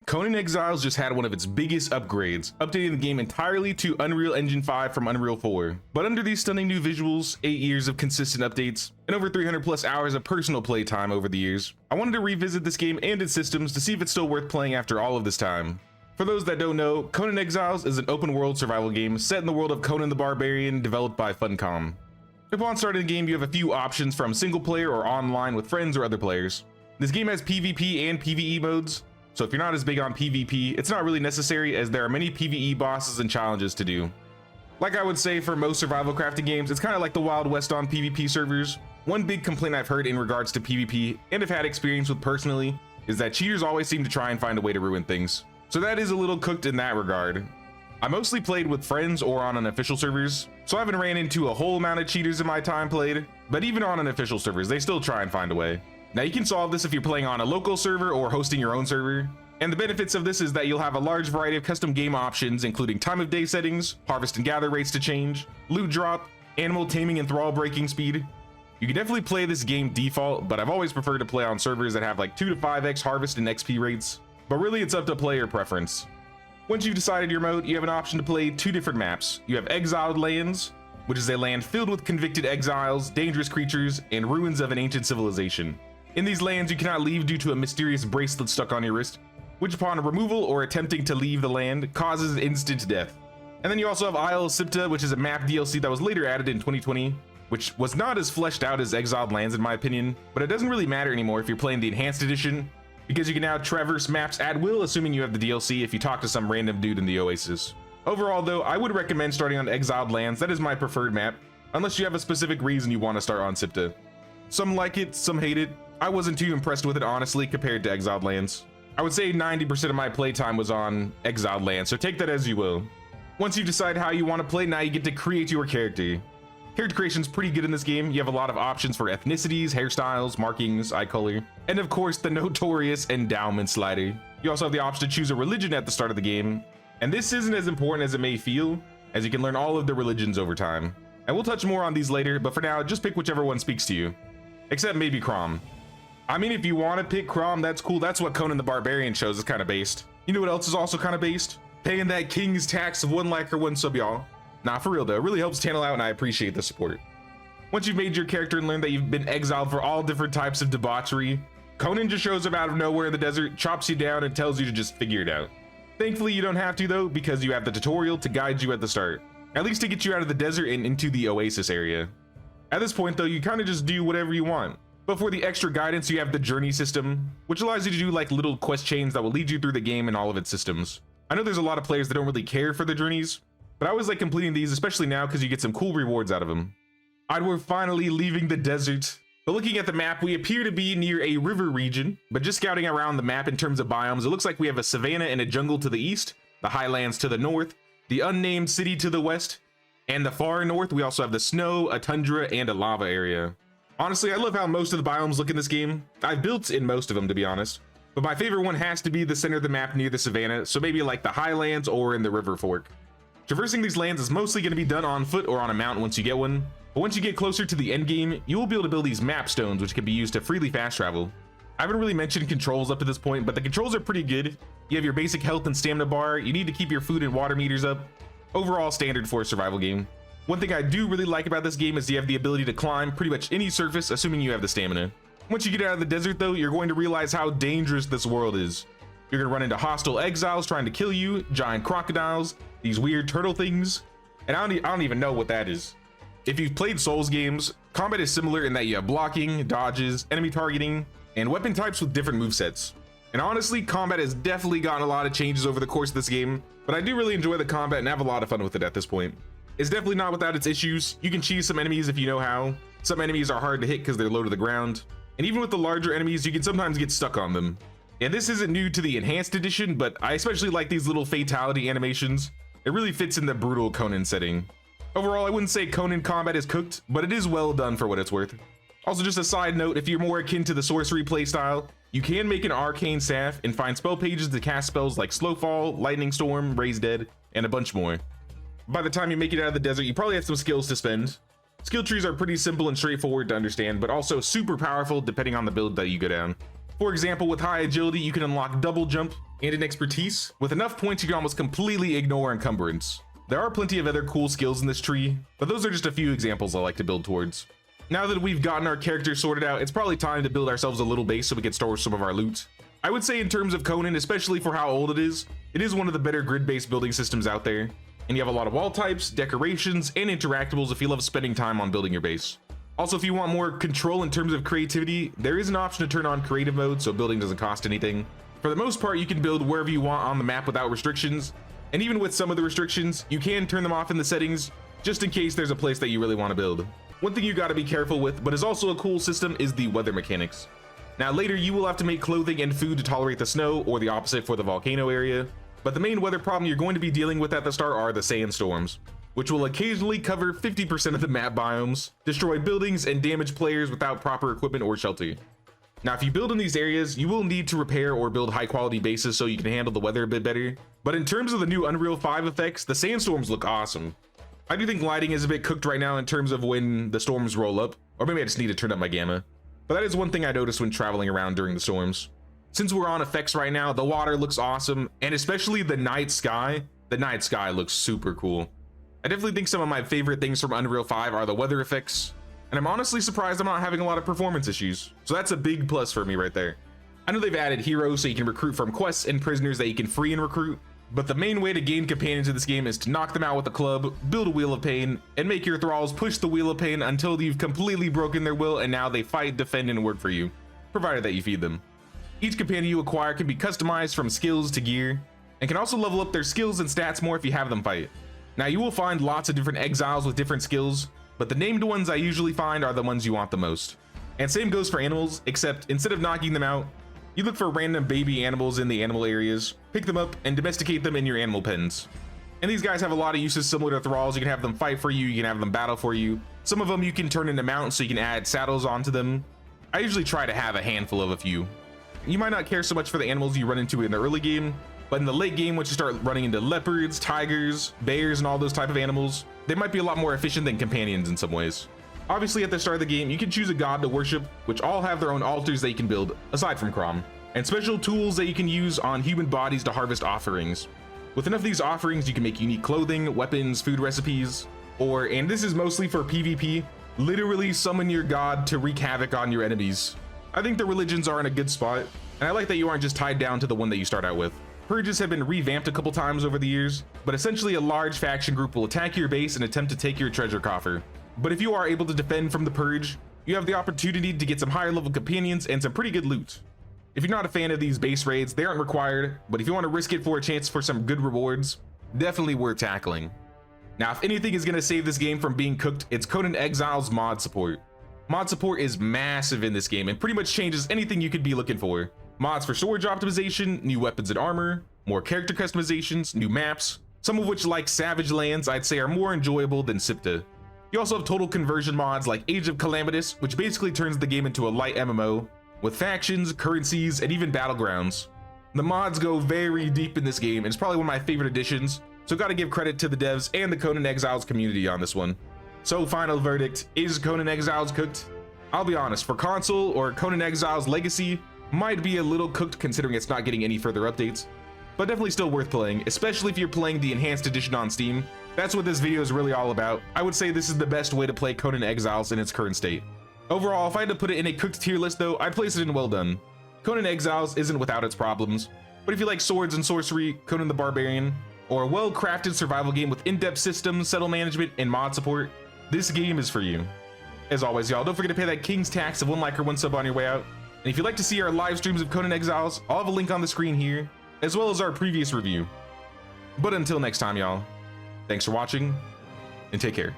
Conan Exiles just had one of its biggest upgrades, updating the game entirely to Unreal Engine 5 from Unreal 4. But under these stunning new visuals, 8 years of consistent updates, and over 300 plus hours of personal playtime over the years, I wanted to revisit this game and its systems to see if it's still worth playing after all of this time. For those that don't know, Conan Exiles is an open world survival game set in the world of Conan the Barbarian, developed by Funcom. Upon starting the game, you have a few options from single player or online with friends or other players. This game has PvP and PvE modes, so if you're not as big on PvP, it's not really necessary as there are many PvE bosses and challenges to do. Like I would say for most survival crafting games, it's kind of like the Wild West on PvP servers. One big complaint I've heard in regards to PvP, and have had experience with personally, is that cheaters always seem to try and find a way to ruin things. So that is a little cooked in that regard. I mostly played with friends or on unofficial servers, so I haven't ran into a whole amount of cheaters in my time played, but even on unofficial servers, they still try and find a way. Now you can solve this if you're playing on a local server or hosting your own server. And the benefits of this is that you'll have a large variety of custom game options, including time of day settings, harvest and gather rates to change, loot drop, animal taming and thrall breaking speed. You can definitely play this game default, but I've always preferred to play on servers that have like 2 to 5x harvest and XP rates. But really it's up to player preference. Once you've decided your mode, you have an option to play 2 different maps. You have Exiled Lands, which is a land filled with convicted exiles, dangerous creatures, and ruins of an ancient civilization. In these lands, you cannot leave due to a mysterious bracelet stuck on your wrist, which upon removal or attempting to leave the land causes instant death. And then you also have Isle of Sipta, which is a map DLC that was later added in 2020, which was not as fleshed out as Exiled Lands in my opinion, but it doesn't really matter anymore if you're playing the Enhanced Edition, because you can now traverse maps at will, assuming you have the DLC if you talk to some random dude in the Oasis. Overall though, I would recommend starting on Exiled Lands. That is my preferred map, unless you have a specific reason you want to start on Sipta. Some like it, some hate it. I wasn't too impressed with it honestly compared to Exiled Lands. I would say 90% of my playtime was on Exiled Lands, so take that as you will. Once you decide how you want to play, now you get to create your character. Character creation is pretty good in this game. You have a lot of options for ethnicities, hairstyles, markings, eye color, and of course the notorious endowment slider. You also have the option to choose a religion at the start of the game, and this isn't as important as it may feel, as you can learn all of the religions over time. And we'll touch more on these later, but for now, just pick whichever one speaks to you. Except maybe Crom. I mean, if you want to pick Crom, that's cool. That's what Conan the Barbarian shows is kind of based. You know what else is also kind of based? Paying that king's tax of 1 like or 1 sub, y'all. Nah, for real though, it really helps channel out and I appreciate the support. Once you've made your character and learned that you've been exiled for all different types of debauchery, Conan just shows up out of nowhere in the desert, chops you down, and tells you to just figure it out. Thankfully, you don't have to though, because you have the tutorial to guide you at the start. At least to get you out of the desert and into the Oasis area. At this point though, you kind of just do whatever you want. But for the extra guidance, you have the journey system, which allows you to do like little quest chains that will lead you through the game and all of its systems. I know there's a lot of players that don't really care for the journeys, but I always like completing these, especially now because you get some cool rewards out of them. We're finally leaving the desert. But looking at the map, we appear to be near a river region, but just scouting around the map in terms of biomes, it looks like we have a savanna and a jungle to the east, the highlands to the north, the unnamed city to the west, and the far north, we also have the snow, a tundra, and a lava area. Honestly, I love how most of the biomes look in this game. I've built in most of them, to be honest. But my favorite one has to be the center of the map near the savanna, so maybe like the highlands or in the river fork. Traversing these lands is mostly going to be done on foot or on a mount once you get one. But once you get closer to the end game, you will be able to build these map stones, which can be used to freely fast travel. I haven't really mentioned controls up to this point, but the controls are pretty good. You have your basic health and stamina bar. You need to keep your food and water meters up. Overall standard for a survival game. One thing I do really like about this game is you have the ability to climb pretty much any surface, assuming you have the stamina. Once you get out of the desert though, you're going to realize how dangerous this world is. You're gonna run into hostile exiles trying to kill you, giant crocodiles, these weird turtle things, and I don't even know what that is. If you've played Souls games, combat is similar in that you have blocking, dodges, enemy targeting, and weapon types with different movesets. And honestly, combat has definitely gotten a lot of changes over the course of this game, but I do really enjoy the combat and have a lot of fun with it at this point. It's definitely not without its issues. You can cheese some enemies if you know how. Some enemies are hard to hit because they're low to the ground. And even with the larger enemies, you can sometimes get stuck on them. And this isn't new to the Enhanced Edition, but I especially like these little fatality animations. It really fits in the brutal Conan setting. Overall, I wouldn't say Conan combat is cooked, but it is well done for what it's worth. Also, just a side note, if you're more akin to the sorcery playstyle, you can make an arcane staff and find spell pages to cast spells like Slowfall, Lightning Storm, Raise Dead, and a bunch more. By the time you make it out of the desert, you probably have some skills to spend. Skill trees are pretty simple and straightforward to understand, but also super powerful depending on the build that you go down. For example, with high agility, you can unlock double jump, and in expertise. With enough points, you can almost completely ignore encumbrance. There are plenty of other cool skills in this tree, but those are just a few examples I like to build towards. Now that we've gotten our characters sorted out, it's probably time to build ourselves a little base so we can store some of our loot. I would say in terms of Conan, especially for how old it is one of the better grid-based building systems out there. And you have a lot of wall types, decorations, and interactables if you love spending time on building your base. Also, if you want more control in terms of creativity, there is an option to turn on creative mode so building doesn't cost anything. For the most part, you can build wherever you want on the map without restrictions. And even with some of the restrictions, you can turn them off in the settings just in case there's a place that you really want to build. One thing you got to be careful with, but is also a cool system, is the weather mechanics. Now later you will have to make clothing and food to tolerate the snow, or the opposite for the volcano area. But the main weather problem you're going to be dealing with at the start are the sandstorms, which will occasionally cover 50% of the map biomes, destroy buildings, and damage players without proper equipment or shelter. Now if you build in these areas, you will need to repair or build high quality bases so you can handle the weather a bit better. But in terms of the new Unreal 5 effects, the sandstorms look awesome. I do think lighting is a bit cooked right now in terms of when the storms roll up, or maybe I just need to turn up my gamma. But that is one thing I noticed when traveling around during the storms. Since we're on effects right now, the water looks awesome, and especially the night sky. The night sky looks super cool. I definitely think some of my favorite things from Unreal 5 are the weather effects, and I'm honestly surprised I'm not having a lot of performance issues. So that's a big plus for me right there. I know they've added heroes so you can recruit from quests and prisoners that you can free and recruit, but the main way to gain companions in this game is to knock them out with a club, build a wheel of pain, and make your thralls push the wheel of pain until you've completely broken their will and now they fight, defend, and work for you, provided that you feed them. Each companion you acquire can be customized from skills to gear, and can also level up their skills and stats more if you have them fight. Now you will find lots of different exiles with different skills, but the named ones I usually find are the ones you want the most. And same goes for animals, except instead of knocking them out, you look for random baby animals in the animal areas, pick them up, and domesticate them in your animal pens. And these guys have a lot of uses similar to thralls. You can have them fight for you, you can have them battle for you. Some of them you can turn into mounts so you can add saddles onto them. I usually try to have a handful of a few. You might not care so much for the animals you run into in the early game, but in the late game, once you start running into leopards, tigers, bears, and all those type of animals, they might be a lot more efficient than companions in some ways. Obviously at the start of the game, you can choose a god to worship, which all have their own altars that you can build, aside from Crom, and special tools that you can use on human bodies to harvest offerings. With enough of these offerings, you can make unique clothing, weapons, food recipes, or, and this is mostly for PvP, literally summon your god to wreak havoc on your enemies. I think the religions are in a good spot, and I like that you aren't just tied down to the one that you start out with. Purges have been revamped a couple times over the years, but essentially a large faction group will attack your base and attempt to take your treasure coffer. But if you are able to defend from the Purge, you have the opportunity to get some higher level companions and some pretty good loot. If you're not a fan of these base raids, they aren't required, but if you want to risk it for a chance for some good rewards, definitely worth tackling. Now, if anything is going to save this game from being cooked, it's Conan Exiles mod support. Mod support is massive in this game and pretty much changes anything you could be looking for. Mods for storage optimization, new weapons and armor, more character customizations, new maps, some of which, like Savage Lands, I'd say are more enjoyable than Sipta. You also have total conversion mods like Age of Calamitous, which basically turns the game into a light MMO, with factions, currencies, and even battlegrounds. The mods go very deep in this game, and it's probably one of my favorite additions, so gotta give credit to the devs and the Conan Exiles community on this one. So final verdict, is Conan Exiles cooked? I'll be honest, for console or Conan Exiles Legacy, might be a little cooked considering it's not getting any further updates, but definitely still worth playing, especially if you're playing the Enhanced Edition on Steam. That's what this video is really all about. I would say this is the best way to play Conan Exiles in its current state. Overall, if I had to put it in a cooked tier list though, I'd place it in well done. Conan Exiles isn't without its problems, but if you like swords and sorcery, Conan the Barbarian, or a well-crafted survival game with in-depth systems, settle management, and mod support, this game is for you. As always, y'all, don't forget to pay that king's tax of 1 like or 1 sub on your way out. And if you'd like to see our live streams of Conan Exiles, I'll have a link on the screen here, as well as our previous review. But until next time, y'all, thanks for watching, and take care.